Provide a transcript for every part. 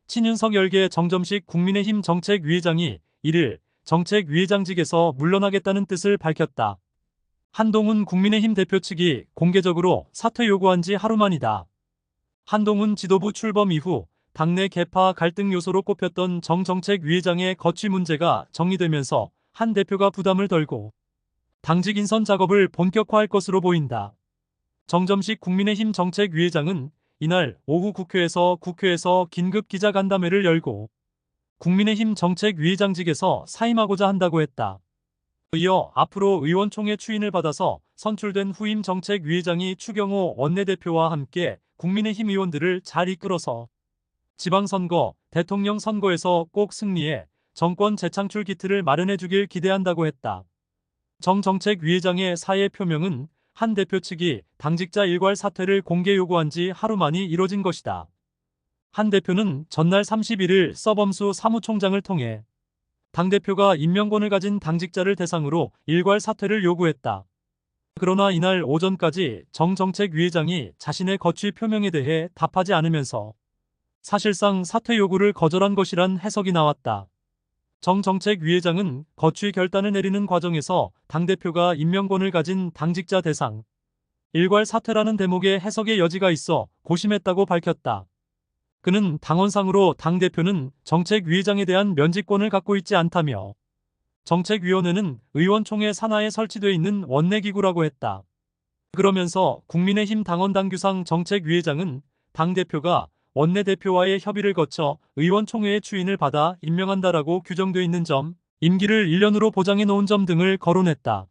친윤석 열계 정점식 국민의힘 정책위의장이 1일 정책위의장직에서 물러나겠다는 뜻을 밝혔다. 한동훈 국민의힘 대표 측이 공개적으로 사퇴 요구한 지 하루 만이다. 한동훈 지도부 출범 이후 당내 계파 갈등 요소로 꼽혔던 정 정책위의장의 거취 문제가 정리되면서 한 대표가 부담을 덜고 당직 인선 작업을 본격화할 것으로 보인다. 정점식 국민의힘 정책위의장은 이날 오후 국회에서 긴급 기자간담회를 열고 국민의힘 정책위의장직에서 사임하고자 한다고 했다. 이어 앞으로 의원총회 추인을 받아서 선출된 후임 정책위의장이 추경호 원내대표와 함께 국민의힘 의원들을 잘 이끌어서 지방선거, 대통령 선거에서 꼭 승리해 정권 재창출 기틀을 마련해 주길 기대한다고 했다. 정 정책위의장의 사의 표명은 한 대표 측이 당직자 일괄 사퇴를 공개 요구한 지 하루 만이 이뤄진 것이다. 한 대표는 전날 31일 서범수 사무총장을 통해 당대표가 임명권을 가진 당직자를 대상으로 일괄 사퇴를 요구했다. 그러나 이날 오전까지 정 정책위의장이 자신의 거취 표명에 대해 답하지 않으면서 사실상 사퇴 요구를 거절한 것이란 해석이 나왔다. 정 정책위의장은 거취 결단을 내리는 과정에서 당대표가 임명권을 가진 당직자 대상 일괄 사퇴라는 대목의 해석의 여지가 있어 고심했다고 밝혔다. 그는 당원상으로 당대표는 정책위의장에 대한 면직권을 갖고 있지 않다며 정책위원회는 의원총회 산하에 설치돼 있는 원내기구라고 했다. 그러면서 국민의힘 당원당규상 정책위의장은 당대표가 원내대표와의 협의를 거쳐 의원총회의 추인을 받아 임명한다라고 규정돼 있는 점, 임기를 1년으로 보장해 놓은 점 등을 거론했다.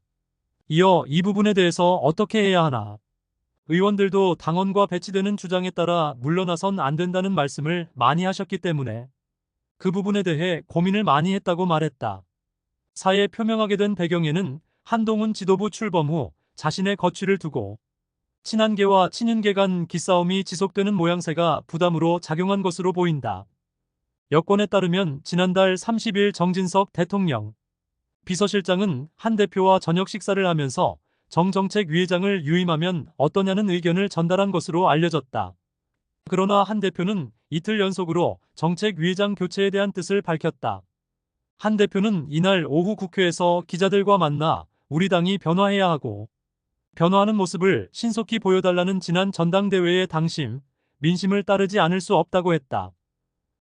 이어 이 부분에 대해서 어떻게 해야 하나? 의원들도 당원과 배치되는 주장에 따라 물러나선 안 된다는 말씀을 많이 하셨기 때문에 그 부분에 대해 고민을 많이 했다고 말했다. 사에 표명하게 된 배경에는 한동훈 지도부 출범 후 자신의 거취를 두고 친한계와 친윤계 간 기싸움이 지속되는 모양새가 부담으로 작용한 것으로 보인다. 여권에 따르면 지난달 30일 정진석 대통령 비서실장은 한 대표와 저녁 식사를 하면서 정 정책위의장을 유임하면 어떠냐는 의견을 전달한 것으로 알려졌다. 그러나 한 대표는 이틀 연속으로 정책위의장 교체에 대한 뜻을 밝혔다. 한 대표는 이날 오후 국회에서 기자들과 만나 우리 당이 변화해야 하고 변화하는 모습을 신속히 보여달라는 지난 전당대회의 당심, 민심을 따르지 않을 수 없다고 했다.